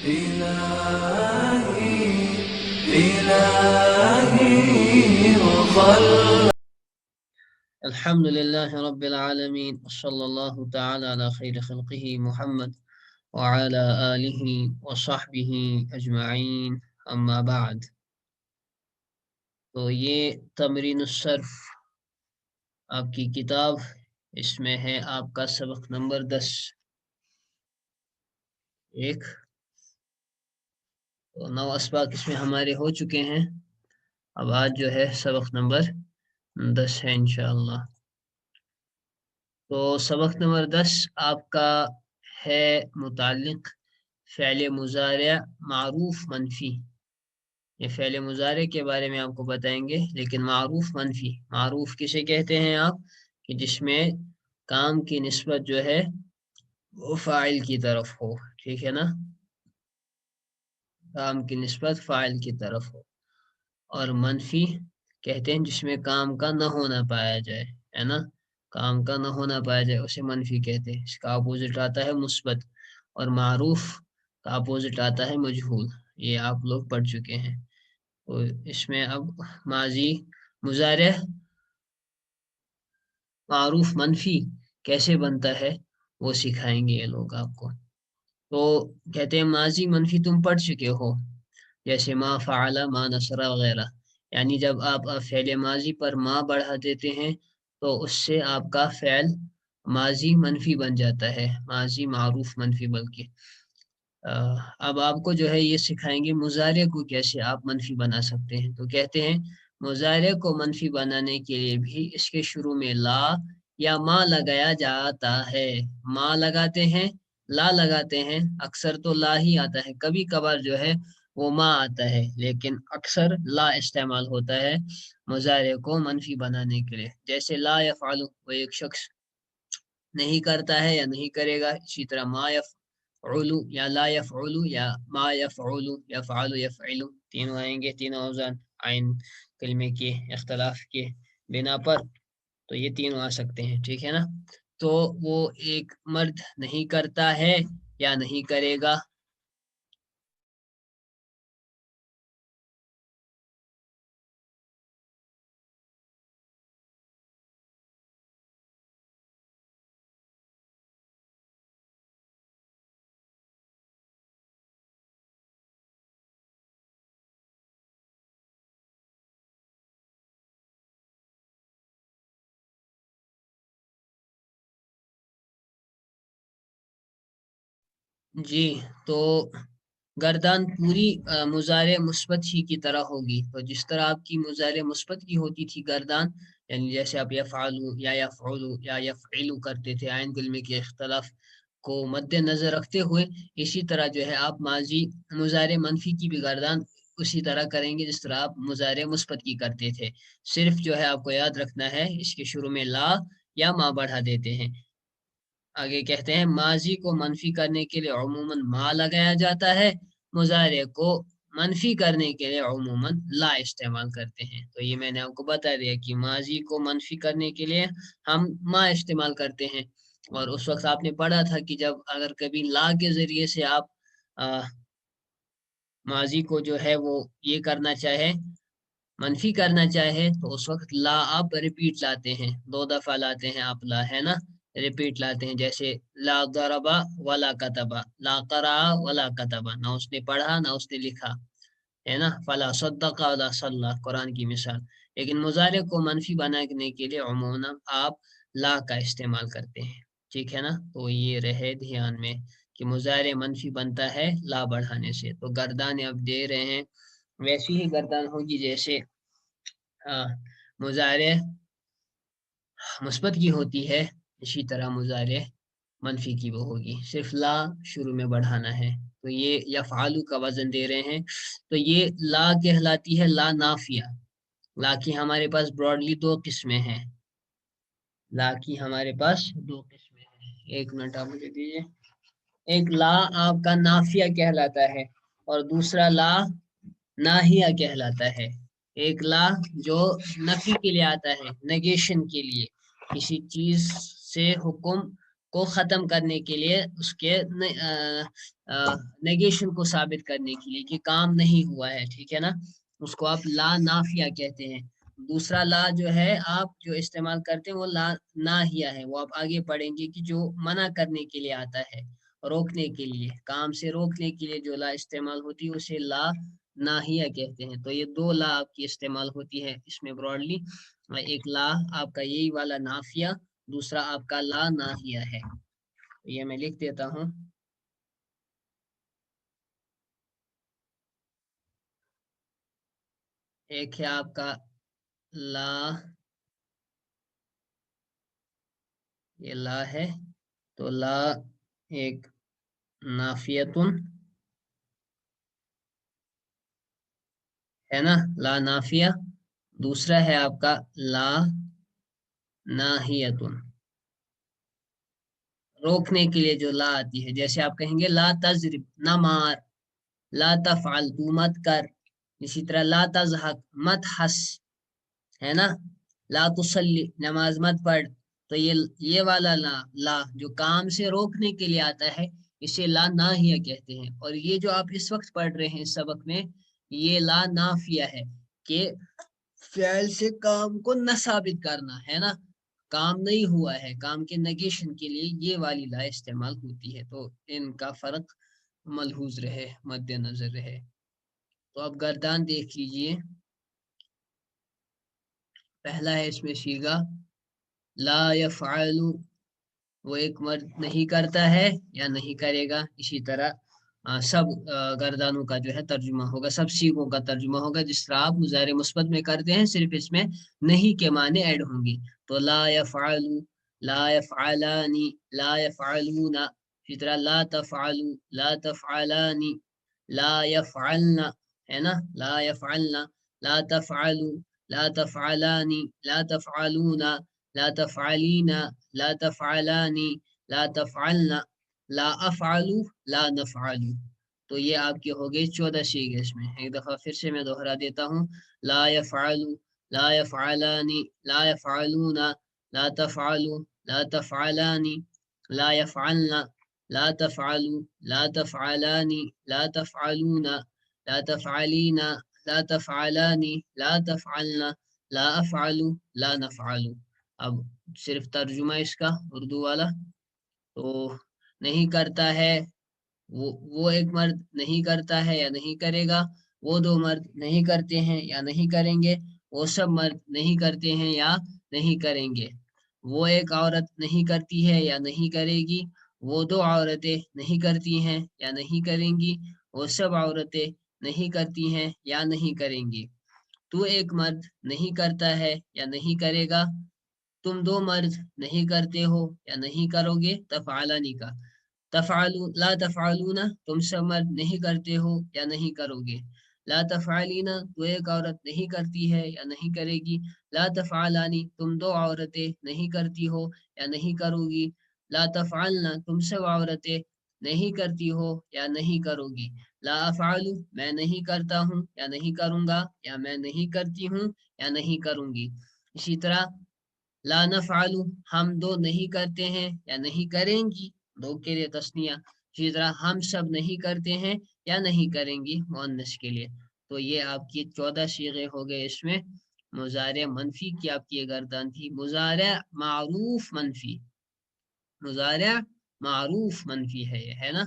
إلهي إلهي وخلق. الحمد لله رب العالمين، صلى الله تعالى على خير خلقه محمد وعلى آله وصحبه أجمعين، أما بعد. تو یہ تمرین الصرف آپ کی کتاب، اس میں ہے آپ کا سبق نمبر 10. ایک 9 اسباق اس میں ہمارے ہو چکے ہیں. اب آج جو ہے سبق نمبر 10 ہے انشاءاللہ. تو سبق نمبر 10 آپ کا ہے متعلق فعل مضارع معروف منفی. یہ فعل مضارع کے بارے میں آپ کو بتائیں گے، لیکن معروف منفی. معروف کسے کہتے ہیں آپ؟ کہ جس میں کام کی نسبت جو ہے وہ فاعل کی طرف ہو. ٹھیک ہے نا، کام کی نسبت فاعل کی طرف ہو. اور منفی کہتے ہیں جس میں کام کا نہ ہونا پایا جائے، ہے نا، کام کا نہ ہونا پایا جائے اسے منفی کہتے ہیں. اس کا اپوزٹ آتا ہے مثبت، اور معروف کا اپوزٹ آتا ہے مجہول. یہ آپ لوگ پڑھ چکے ہیں. تو اس میں اب ماضی مضارع معروف منفی کیسے بنتا ہے وہ سکھائیں گے یہ لوگ آپ کو. تو کہتے ہیں ماضی منفی تم پڑھ چکے ہو، جیسے ما فعل، ما نصر وغیرہ. یعنی جب آپ فعل ماضی پر ما بڑھا دیتے ہیں تو اس سے آپ کا فعل ماضی منفی بن جاتا ہے، ماضی معروف منفی. بلکہ اب آپ کو جو ہے یہ سکھائیں گے مضارع کو کیسے آپ منفی بنا سکتے ہیں. تو کہتے ہیں مضارع کو منفی بنانے کے لیے بھی اس کے شروع میں لا یا ما لگایا جاتا ہے. ما لگاتے ہیں، لا لگاتے ہیں. اکثر تو لا ہی آتا ہے، کبھی کبھار جو ہے وہ ما آتا ہے، لیکن اکثر لا استعمال ہوتا ہے مضارع کو منفی بنانے کے لیے. جیسے لا یفعل، وہ ایک شخص نہیں کرتا ہے یا نہیں کرے گا. اسی طرح ما یفعل یا لا یفعل یا ما یفعل، یفعل یفعل، تینوں آئیں گے، تینوں اوزان عین کلمے کے اختلاف کے بنا پر. تو یہ تینوں آ سکتے ہیں. ٹھیک ہے نا. تو وہ ایک مرد نہیں کرتا ہے یا نہیں کرے گا. جی، تو گردان پوری مضارع مثبت ہی کی طرح ہوگی. تو جس طرح آپ کی مضارع مثبت کی ہوتی تھی گردان، یعنی جیسے آپ یفعلو یا یفعلو یا یفعلو کرتے تھے عین کلمے کے اختلاف کو مد نظر رکھتے ہوئے، اسی طرح جو ہے آپ ماضی مضارع منفی کی بھی گردان اسی طرح کریں گے جس طرح آپ مضارع مثبت کی کرتے تھے. صرف جو ہے آپ کو یاد رکھنا ہے اس کے شروع میں لا یا ما بڑھا دیتے ہیں. آگے کہتے ہیں ماضی کو منفی کرنے کے لیے عموماً ما لگایا جاتا ہے، مضارع کو منفی کرنے کے لیے عموماً لا استعمال کرتے ہیں. تو یہ میں نے آپ کو بتا دیا کہ ماضی کو منفی کرنے کے لیے ہم ما استعمال کرتے ہیں. اور اس وقت آپ نے پڑھا تھا کہ جب اگر کبھی لا کے ذریعے سے آپ ماضی کو جو ہے وہ یہ کرنا چاہے، منفی کرنا چاہے، تو اس وقت لا آپ ریپیٹ لاتے ہیں، 2 دفعہ لاتے ہیں آپ لا، ہے نا، ریپیٹ لاتے ہیں. جیسے لا ضربا ولا کتبا، لا قرأ ولا کتبا، نہ اس نے پڑھا نہ اس نے لکھا، ہے نا. فلا صدق ولا صلى، قرآن کی مثال. لیکن مضارع کو منفی بنانے کے لیے عموماً آپ لا کا استعمال کرتے ہیں. ٹھیک ہے نا. تو یہ رہے دھیان میں کہ مضارع منفی بنتا ہے لا بڑھانے سے. تو گردان اب دے رہے ہیں ویسی ہی گردان ہوگی جیسے مضارع مثبت کی ہوتی ہے، اسی طرح مضارع منفی کی وہ ہوگی، صرف لا شروع میں بڑھانا ہے. تو یہ یفعلو کا وزن دے رہے ہیں. تو یہ لا کہلاتی ہے لا نافیہ. لا کی ہمارے پاس براڈلی 2 قسمیں ہیں. لا کی ہمارے پاس 2 قسمیں ہیں. ایک منٹ آپ مجھے دیجیے. ایک لا آپ کا نافیہ کہلاتا ہے اور دوسرا لا ناہیہ کہلاتا ہے. ایک لا جو نفی کے لیے آتا ہے، نگیشن کے لیے، کسی چیز سے حکم کو ختم کرنے کے لیے، اس کے نیگیشن کو ثابت کرنے کے لیے کہ کام نہیں ہوا ہے، ٹھیک ہے نا، اس کو آپ لا نافیہ کہتے ہیں۔ دوسرا لا جو ہے آپ جو استعمال کرتے ہیں وہ لا ناہیہ ہے، وہ آپ آگے پڑھیں گے کہ جو منع کرنے کے لیے آتا ہے، روکنے کے لیے، کام سے روکنے کے لیے جو لا استعمال ہوتی ہے اسے لا ناہیہ کہتے ہیں۔ تو یہ دو لا آپ کی استعمال ہوتی ہے اس میں براڈلی، ایک لا آپ کا یہی والا نافیہ، دوسرا آپ کا لا ناہیہ ہے۔ یہ میں لکھ دیتا ہوں، ایک ہے آپ کا لا، یہ لا ہے، تو لا ایک نافیتن ہے نا، لا نافیہ، دوسرا ہے آپ کا لا ناہیتن، روکنے کے لیے جو لا آتی ہے، جیسے آپ کہیں گے لا تضرب، نہ مار، لا تفعل، تو مت کر، اسی طرح لا تضحک، مت ہنس، ہے نا، لا تصلی، نماز مت پڑھ۔ تو یہ والا لا، لا جو کام سے روکنے کے لیے آتا ہے اسے لا ناہیہ کہتے ہیں۔ اور یہ جو آپ اس وقت پڑھ رہے ہیں اس سبق میں، یہ لا نافیہ ہے کہ فعل سے کام کو نہ ثابت کرنا، ہے نا، کام نہیں ہوا ہے، کام کے نگیشن کے لیے یہ والی لا استعمال ہوتی ہے۔ تو ان کا فرق ملحوظ رہے، مد نظر رہے۔ تو اب گردان دیکھ لیجئے، پہلا ہے اس میں صیغہ لا یفعل، وہ ایک مرد نہیں کرتا ہے یا نہیں کرے گا، اسی طرح سب گردانوں کا جو ہے ترجمہ ہوگا، سب صیغوں کا ترجمہ ہوگا جس طرح آپ مضارع مثبت میں کرتے ہیں، صرف اس میں نہیں کے معنی ایڈ ہوں گے۔ تو لا یفعل، لا یفعلانی، لا یفعلون، اسی طرح لا تفعلوا، لا تفعلانی، لا یفعلن، ہے نا، لا یفعلن، لا تفعلوا، لا تفعلانی، لا تفعلون، لا تفعلین، لا تفعلانی، لا تفعلن، لا افعل، لا نفعل۔ تو یہ آپ کے ہو گئے 14 صیغے اس میں۔ ایک دفعہ پھر سے میں دوہرا دیتا ہوں، لا یفعل، لا یفعلانی، لا یفعلون، لا تفعل، لا تفعلانی، لا یفعلن، لا تفعل، لا تفعلانی، لا تفعلون، لا تفعلین، لا تفعلانی، لا تفعلن، لا افعل، لا نفعل۔ اب صرف ترجمہ اس کا اردو والا، تو نہیں کرتا ہے، وہ ایک مرد نہیں کرتا ہے یا نہیں کرے گا، وہ دو مرد نہیں کرتے ہیں یا نہیں کریں گے، وہ سب مرد نہیں کرتے ہیں یا نہیں کریں گے، وہ ایک عورت نہیں کرتی ہے یا نہیں کرے گی، وہ دو عورتیں نہیں کرتی ہیں یا نہیں کریں گی، وہ سب عورتیں نہیں کرتی ہیں یا نہیں کریں گی، تو ایک مرد نہیں کرتا ہے یا نہیں کرے گا، تم دو مرد نہیں کرتے ہو یا نہیں کرو گے، تفعلانی کا، تفعلوا، لا تفعلون، تم سب مرد نہیں کرتے ہو یا نہیں کرو گے، لا تفعلین، تو ایک عورت نہیں کرتی ہے یا نہیں کرے گی، لا تفعلانی، تم دو عورتیں نہیں کرتی ہو یا نہیں کرو گی، لا تفعلن، تم سب عورتیں نہیں کرتی ہو یا نہیں کرو گی، لا افعل، میں نہیں کرتا ہوں یا نہیں کروں گا، یا میں نہیں کرتی ہوں یا نہیں کروں گی۔ اسی طرح لا نفعل، ہم دو نہیں کرتے ہیں یا نہیں کریں گی، دو کے لیے تثنیہ، اسی طرح ہم سب نہیں کرتے ہیں یا نہیں کریں گی مؤنث کے لیے۔ تو یہ آپ کی 14 صیغے ہو گئے اس میں۔ مضارع منفی کی آپ کی یہ گردان تھی، مضارع معروف منفی، مضارع معروف منفی ہے یہ، ہے نا،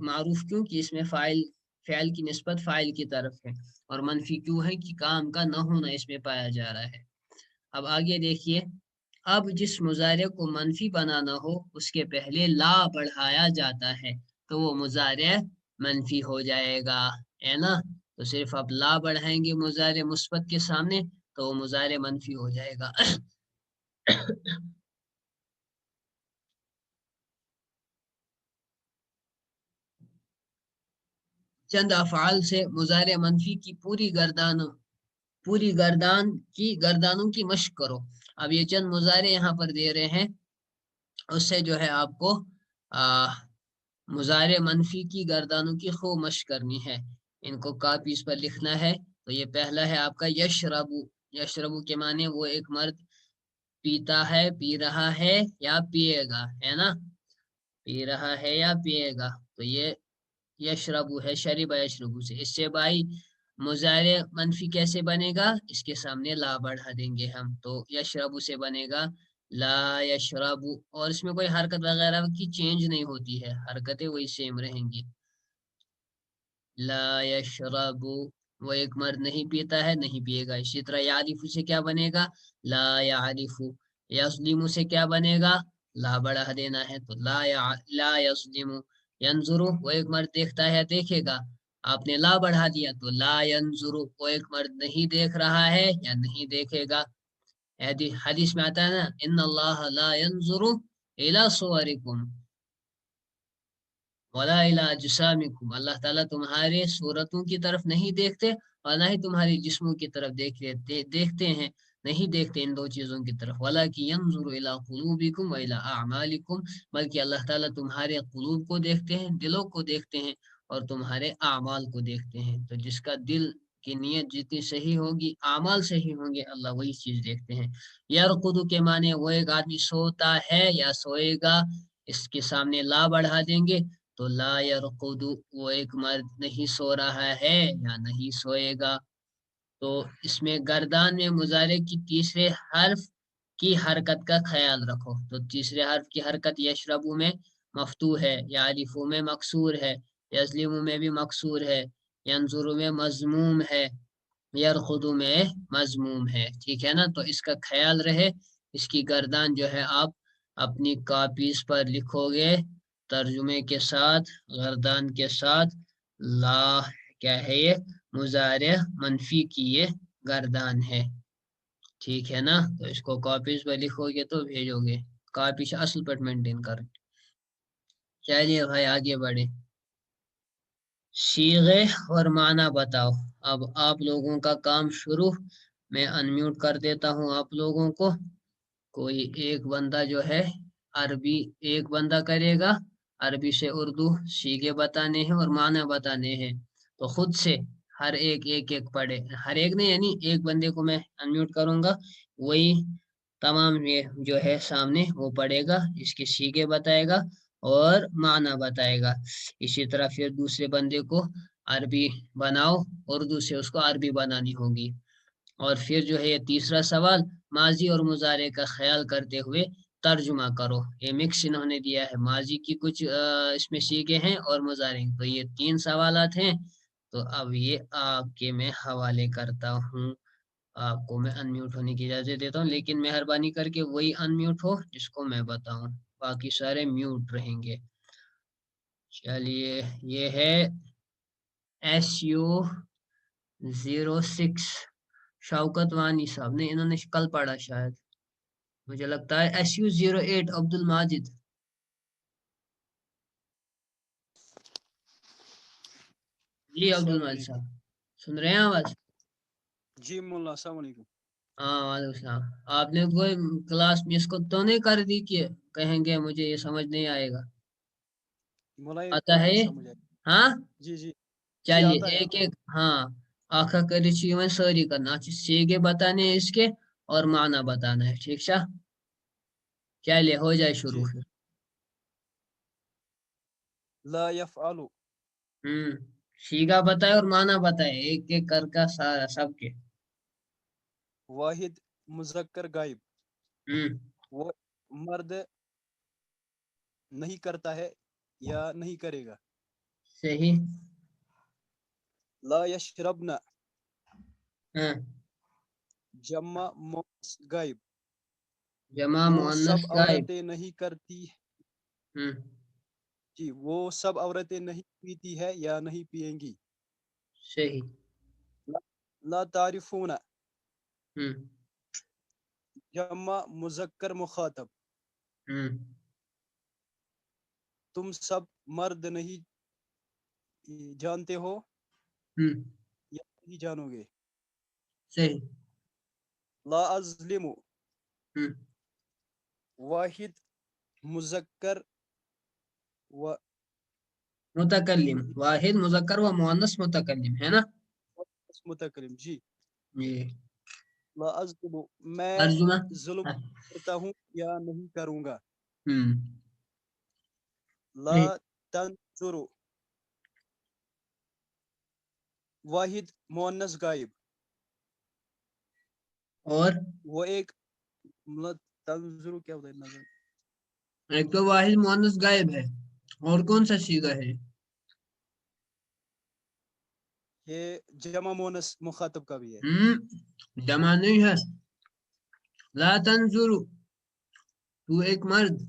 معروف کیوں کہ اس میں فعل کی نسبت فاعل کی طرف ہے، اور منفی کیوں ہے کہ کام کا نہ ہونا اس میں پایا جا رہا ہے۔ اب آگے دیکھیے، اب جس مضارع کو منفی بنانا ہو اس کے پہلے لا بڑھایا جاتا ہے تو وہ مضارع منفی ہو جائے گا، ہے نا، تو صرف آپ لا بڑھائیں گے مضارع مثبت کے سامنے تو وہ مضارع منفی ہو جائے گا۔ چند افعال سے مضارع منفی کی گردانوں کی مشق کرو۔ اب یہ چند مضارع یہاں پر دے رہے ہیں، اس سے جو ہے آپ کو مضارع منفی کی گردانوں کی خوب مشق کرنی ہے، ان کو کاپیز پر لکھنا ہے۔ تو یہ پہلا ہے آپ کا یشربو، یشربو کے معنی وہ ایک مرد پیتا ہے، پی رہا ہے یا پیے گا، ہے نا، پی رہا ہے یا پیے گا، تو یہ یشربو ہے، شریبا یشربو سے. اس سے بھائی مضارع منفی کیسے بنے گا؟ اس کے سامنے لا بڑھا دیں گے ہم، تو یشربو سے بنے گا لا یشربو. اور اس میں کوئی حرکت وغیرہ کی چینج نہیں ہوتی ہے، حرکتیں وہی سیم رہیں گی. لا یشربو، وہ ایک مرد نہیں پیتا ہے، نہیں پیے گا. اسی طرح یعرف سے کیا بنے گا؟ لا یعرف. یظلم سے کیا بنے گا؟ لا بڑھا دینا ہے، تو لا یظلم. ینظر، وہ ایک مرد دیکھتا ہے، دیکھے گا، آپ نے لا بڑھا دیا تو لا ینظر، وہ ایک مرد نہیں دیکھ رہا ہے یا نہیں دیکھے گا. حدیث میں آتا ہے نا، ان اللہ لا ینظر الی صورکم ولا الی اجسامکم، اللہ تعالیٰ تمہارے صورتوں کی طرف نہیں دیکھتے اور نہ ہی تمہاری جسموں کی طرف دیکھتے ہیں، نہیں دیکھتے ان دو چیزوں کی طرف. ولکن ینظر الی قلوبکم و الی اعمالکم، بلکہ اللہ تعالیٰ تمہارے قلوب کو دیکھتے ہیں، دلوں کو دیکھتے ہیں، اور تمہارے اعمال کو دیکھتے ہیں. تو جس کا دل کی نیت جتنی صحیح ہوگی، اعمال صحیح ہوں گے، اللہ وہی چیز دیکھتے ہیں. یرقد کے معنی وہ ایک آدمی سوتا ہے یا سوئے گا، اس کے سامنے لا بڑھا دیں گے تو لا یرقد، وہ ایک مرد نہیں سو رہا ہے یا نہیں سوئے گا. تو اس میں گردان میں مضارع کی تیسرے حرف کی حرکت کا خیال رکھو. تو تیسرے حرف کی حرکت یشربو میں مفتوح ہے، یعرفو میں مکسور ہے، یظلم میں بھی مکسور ہے، ینظر میں مضموم ہے، یرخدو میں مضموم ہے. ٹھیک ہے نا، تو اس کا خیال رہے. اس کی گردان جو ہے آپ اپنی کاپیز پر لکھو گے ترجمے کے ساتھ، گردان کے ساتھ. لا کیا ہے؟ یہ مضارع منفی کی یہ گردان ہے. ٹھیک ہے نا، تو اس کو کاپیز پہ لکھو گے تو بھیجو گے. کاپیز اصل پر مینٹین کر. چلیے بھائی آگے بڑھے. صیغے اور معنی بتاؤ. اب آپ لوگوں کا کام شروع. میں انمیوٹ کر دیتا ہوں آپ لوگوں کو. کوئی ایک بندہ جو ہے عربی، ایک بندہ کرے گا عربی سے اردو صیغے بتانے ہیں اور معنی بتانے ہیں. تو خود سے ہر ایک ایک پڑھے، ہر ایک نہیں، یعنی ایک بندے کو میں انمیوٹ کروں گا، وہی تمام یہ جو ہے سامنے وہ پڑھے گا، اس کے صیغے بتائے گا اور معنی بتائے گا. اسی طرح پھر دوسرے بندے کو عربی بناؤ، اردو سے اس کو عربی بنانی ہوگی. اور پھر جو ہے یہ تیسرا سوال، ماضی اور مضارع کا خیال کرتے ہوئے ترجمہ کرو. یہ مکس انہوں نے دیا ہے، ماضی کی کچھ اس میں صیغے ہیں اور مضارع. تو یہ 3 سوالات ہیں. تو اب یہ آپ کے میں حوالے کرتا ہوں. آپ کو میں انمیوٹ ہونے کی اجازت دیتا ہوں، لیکن مہربانی کر کے وہی انمیوٹ ہو جس کو میں بتاؤں، باقی سارے میوٹ رہیں گے. چلیے، یہ ہے SU06 شوکت وانی صاحب نے، انہوں نے کل پڑھا شاید، مجھے لگتا ہے. SU08 عبد الماجد. جی عبد السلام الماجد علیکم. صاحب سن رہے ہیں آواز؟ جی مولانا السلام علیکم. ہاں وعلیکم السلام. آپ نے کوئی کلاس مس کو تو نہیں کر دی کہ کہیں گے مجھے یہ سمجھ نہیں آئے گا؟ مولانا یہ آتا پورا ہے یہ؟ سمجھ آیا. ہاں جی جی جی چلیے آتا ہے ایک آتا ہے. ایک، ہاں آخا کری ساری کرنا سیگے بتانے ہیں اس کے اور معنی بتانا ہے. ٹھیک ہے، چلیے ہو جائے شروع جی. پھر. لا يفعل، سیگا بتائے اور معنی بتائے ایک ایک کر کا سارا سب کے. واحد مذکر غائب، ہوں وہ مرد نہیں کرتا ہے یا نہیں کرے گا. صحیح. لا يشربن، ہاں جمع مؤنث غائب، جمع وہ مؤنث سب غائب. عورتیں نہیں کرتی. ہوں جی، وہ سب عورتیں نہیں پیتی ہے یا نہیں پیئیں گی. صحیح. لا تعرفون، ہوں جمع مذکر مخاطب، ہوں تم سب مرد نہیں جانتے ہو ہوں یا نہیں جانو گے. صحیح. لا ازلم، ہوں واحد مذکر و متکلم، واحد مذکر و مؤنث متکلم ہے نا. متکلم. جی. جی لا أظلم میں ترجمہ ظلم کرتا ہوں یا نہیں کروں گا. لا تنظر واحد مؤنث غائب. اور وہ ایک مطلب تنظر کیا ہوتا ہے نظر. ایک تو واحد مؤنث غائب ہے اور کون سا صیغہ ہے؟ یہ جمع مؤنث مخاطب کا بھی ہے. جمع نہیں ہے. لا تنظر تو ایک مرد.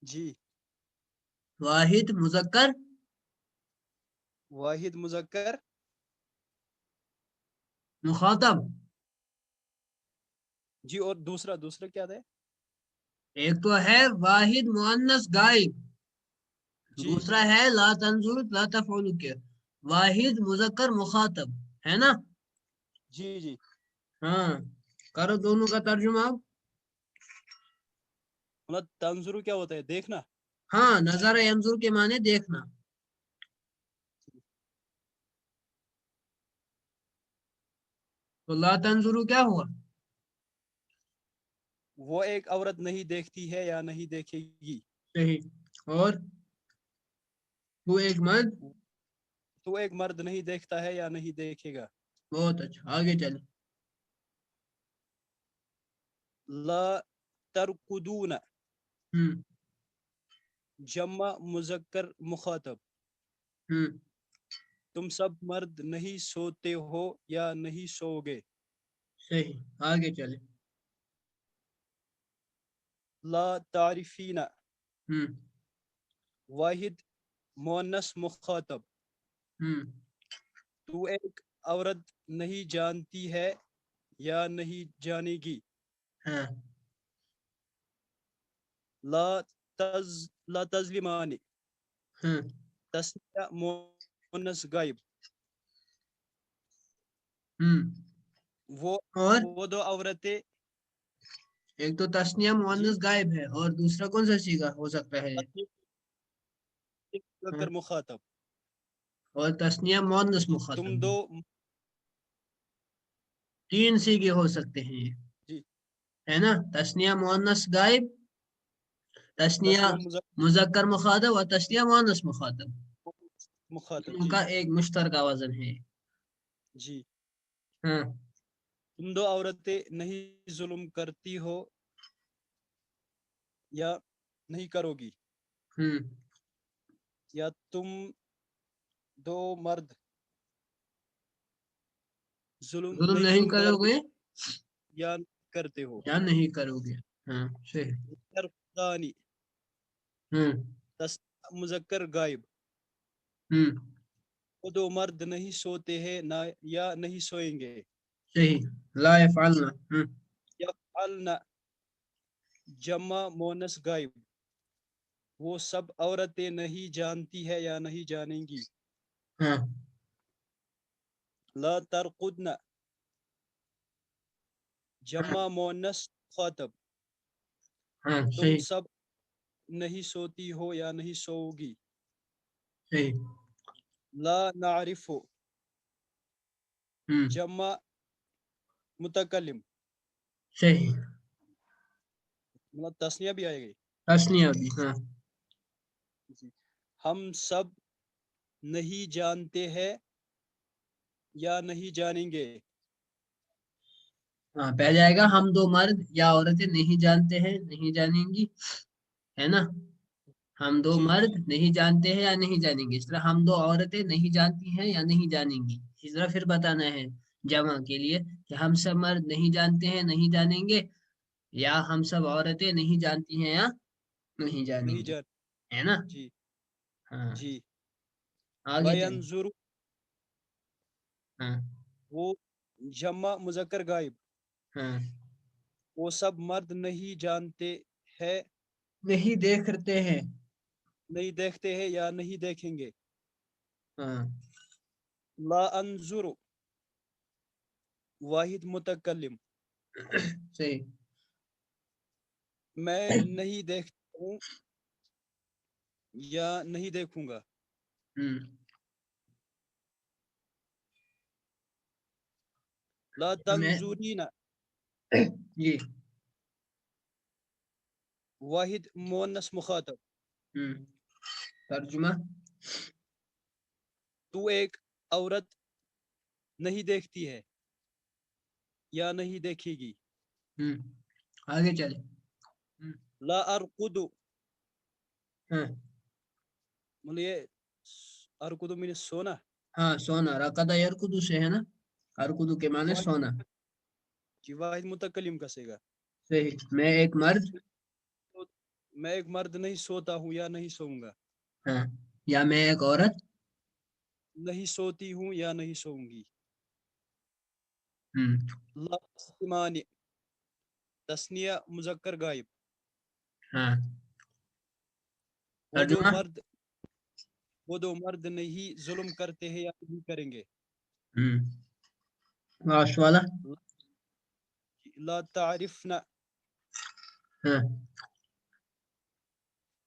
جی. واحد مذکر واحد مذکر مخاطب. جی. اور دوسرا کیا ہے؟ ایک تو ہے واحد مؤنث غائب. جی. دوسرا ہے لا تنظر لا تفعل کے واحد مذکر مخاطب ہے نا. جی. جی. ہاں کرو دونوں کا ترجمہ اب. مطلب تنظر کیا ہوتا ہے؟ دیکھنا. ہاں نظر ینظر کے معنی دیکھنا. تو لا تنظر کیا ہوا؟ وہ ایک عورت نہیں دیکھتی ہے یا نہیں دیکھے گی. صحیح. اور تو ایک مرد. تو ایک مرد نہیں دیکھتا ہے یا نہیں دیکھے گا. بہت اچھا آگے چلے. لا ترقدون ہم جمع مذکر مخاطب. ہم تم سب مرد نہیں سوتے ہو یا نہیں سو گے. صحیح آگے چلے. لا تعرفین ہم واحد مؤنث مخاطب. ہم تو ایک عورت نہیں جانتی ہے یا نہیں جانے گی. ہاں لا تظلمان ہاں تسنیہ مؤنث غائب. ہم وہ اور وہ دو عورتیں. ایک تو تسنیہ جی. مؤنث غائب ہے اور دوسرا کون سا صیغہ ہو سکتا ہے؟ ہاں. مذکر مخاطب. اور تسنیہ مؤنث جی. مخاطب تم ہے. دو. تین صیغے ہو سکتے ہیں یہ جی. ہے نا. تسنیہ مؤنث غائب تسنیہ تسنیہ مذکر مذکر مخاطب اور تسنیہ مؤنث مخاطب مخاطب. ان جی. کا ایک مشترکہ وزن ہے. جی. ہاں تم دو عورتیں نہیں ظلم کرتی ہو یا نہیں کرو گی. ہم یا تم دو مرد ظلم نہیں نہیں ظلم کرو کرتے گے یا کرتے ہو. یا نہیں کرو گے. ہاں صحیح. ترقدانی ہم مذکر غائب. ہم وہ دو مرد نہیں سوتے ہیں نہ یا نہیں سوئیں گے. صحیح. لا يفعلن. یفعلن جمع مؤنث غائب. وہ سب عورتیں نہیں جانتی ہے یا نہیں جانیں گی. ہاں لا ترقدن جمع مؤنث مخاطب. ہاں تم صحیح سب نہیں سوتی ہو یا نہیں سو گی. صحیح. لا نعرف ہم جمع متکلم. صحیح. مطلب تسنیہ بھی آئے گی. تسنیہ بھی. ہاں جی. ہم سب نہیں جانتے ہیں یا نہیں جانیں گے. ہاں پہ جائے گا ہم دو مرد یا عورتیں نہیں جانتے ہیں نہیں جانیں گی ہے نا. ہم دو جی. مرد نہیں جانتے ہیں یا نہیں جانیں گے. اس طرح ہم دو عورتیں نہیں جانتی ہیں یا نہیں جانیں گی. اس طرح پھر بتانا ہے جمع کے لیے کہ ہم سب مرد نہیں جانتے ہیں نہیں جانیں گے یا ہم سب عورتیں نہیں جانتی ہیں یا نہیں جانیں نہیں گی جان. ہے نا. جی. ہاں جی. آگے چلیں. وینظر ہاں وہ جمع مذکر غائب. ہاں وہ سب مرد نہیں جانتے ہیں نہیں دیکھتے ہیں. نہیں دیکھتے ہیں یا نہیں دیکھیں گے. ہاں لا انظر واحد متکلم. صحیح. میں نہیں دیکھتا ہوں یا نہیں دیکھوں گا. ہم لا تنظرین جی واحد مؤنث مخاطب. ترجمہ. تو ایک عورت نہیں دیکھتی ہے یا نہیں دیکھے گی. آگے چلے. لا ارقد ہاں مطلب یہ ارقد میں سونا. ہاں سونا. رقدہ یرقدو سے ہے نا. ارقدو کے معنی واحد سونا. جی واحد متکلم کسے گا. صحیح. میں ایک مرد. میں ایک مرد نہیں سوتا ہوں یا نہیں سوؤں گا. ہاں. یا میں ایک عورت نہیں سوتی ہوں یا نہیں سوؤں گی. ہم، لا تسلمان تسنیہ مذکر غائب. ہاں. وہ دو ترجمہ. مرد نہیں ظلم کرتے ہیں یا نہیں کریں گے. واش والا. لا تعرفنا ہاں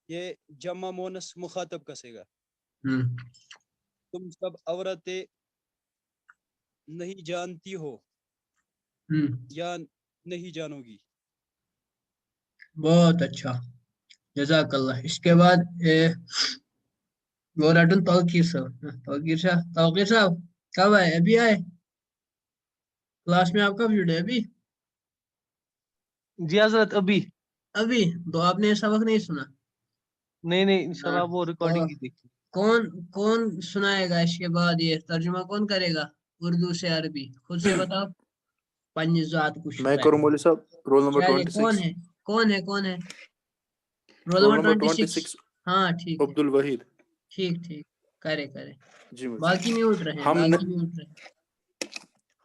یہ جمع مونس مخاطب کسے گا. ہم، تم سب عورتیں نہیں جانتی ہو ہم. یا نہیں جانو گی. بہت اچھا. جزاک اللہ. اس کے بعد وہ رٹن توقیر صاحب. توقیر صاحب کب آئے؟ ابھی آئے کلاس میں. آپ کب جڑے؟ ابھی جی حضرت ابھی. ابھی تو آپ نے یہ سبق نہیں سنا. نہیں ہاں انشاءاللہ وہ تو ریکارڈنگ ہی دیکھی. کون سنائے گا اس کے بعد؟ یہ ترجمہ کون کرے گا اردو سے عربی؟ خود سے بتاؤ. پنی ذات کو میں شکایت. کروں مولوی صاحب. رول نمبر چلیے 26. کون ہے رول رول نمبر نمبر 26. 26 ہاں ٹھیک ہے. عبد الوحید. ٹھیک کرے. جی مولوی صاحب. باقی میوٹ رہے.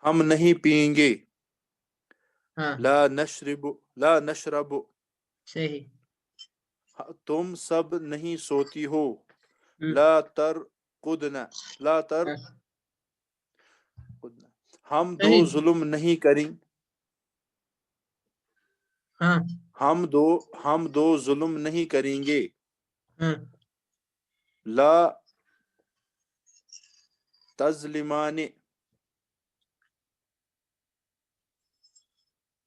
ہم نہیں پئیں گے. ہاں لا نشرب صحیح. تم سب نہیں سوتی ہو. ہم، لا ترقدنا ہاں، ہم دو صحیح. ظلم نہیں کریں. ہاں ہم دو ظلم نہیں کریں گے. ہاں لا تظلمان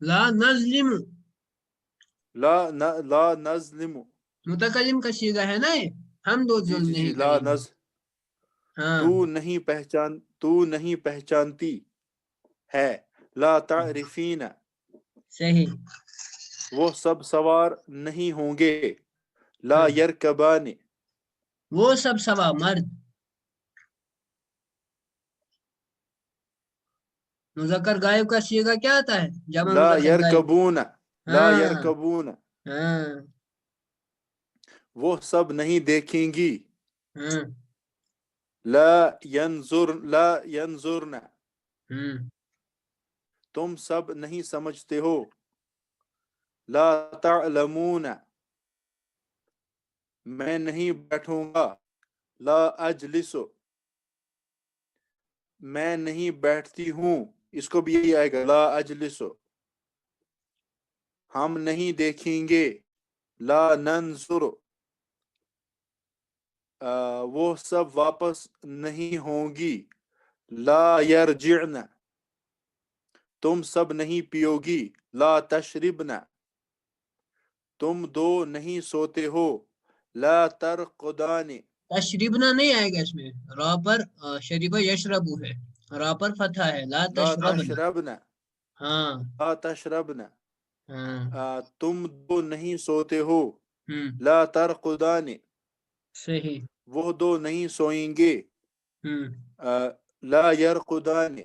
لا نظلم. لا نظلم. متکلم کا صیغہ ہے نا یہ. ہم دو جی ظلم جی جی نہیں لا کریں گے. نز. ہاں تو نہیں پہچانتی ہے. لا تعرفین صحیح. وہ سب سوار نہیں ہوں گے. لا ہاں. یرکبان وہ سب سوا مرد. مذکر غائب کا صیغہ کیا آتا ہے؟ جمع لا مذکر غائب. یرکبون لا ہاں یرکبون ہاں وہ سب نہیں دیکھیں گی. ہاں لا ینظرن تم سب نہیں سمجھتے ہو. لا تعلمون میں نہیں بیٹھوں گا. لا اجلس میں نہیں بیٹھتی ہوں. اس کو بھی یہی آئے گا. لا اجلس ہم نہیں دیکھیں گے. لا ننظر وہ سب واپس نہیں ہوں گی. لا یرجعن تم سب نہیں پیو گی. لا تشربن تم دو نہیں سوتے ہو. لا ترقدان تشریبنا نہیں آئے گا اس میں. را پر شریبہ یشربو ہے. را پر فتح ہے. لا لا تشربنا. تشربن ہاں لا تشربن ہاں تم دو نہیں سوتے ہو. ہم، لا ترقدان صحیح. وہ دو نہیں سوئیں گے. ہم، لا یرقدان تو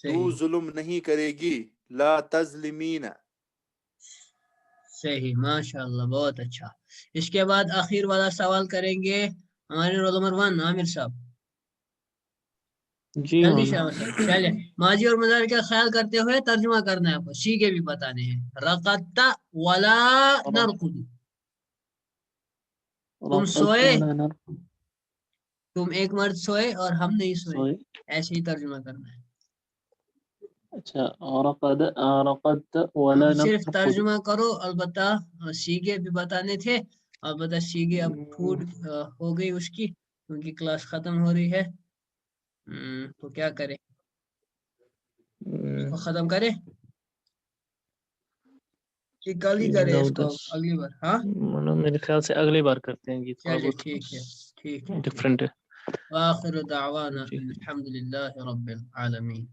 صحیح ظلم نہیں کرے گی. لا تظلمین صحیح. ماشاء اللہ بہت اچھا. اس کے بعد آخر والا سوال کریں گے ہمارے رول نمبر 1 عامر صاحب. جی جلدی سے مولانا. عامر صاحب. چلے. ماضی اور مضارع کا خیال کرتے ہوئے ترجمہ کرنا ہے آپ کو. سیگے بھی بتانے ہیں. رقدت ولا نرقد تم رقدت سوئے. ولا نرقد تم ایک مرد سوئے اور ہم نہیں سوئے. سوئے. ایسے ہی ترجمہ کرنا ہے. اچھا. رقدت ولا صرف نرقد. ترجمہ کرو. البتہ سیگے بھی بتانے تھے. البتہ سیگے اب پھوٹ ہو گئی اس کی کیونکہ کلاس ختم ہو رہی ہے. تو کیا کریں. ختم کرے کہ کل ہی کرے اس کو زبردست۔ اگلی بار؟ ہاں میرے خیال سے اگلی بار کرتے ہیں، یہ تھوڑا چلیے بہت ٹھیک ہے ڈفرینٹ ہے۔ وآخر دعوانا جی۔ الحمد للہ رب العالمین۔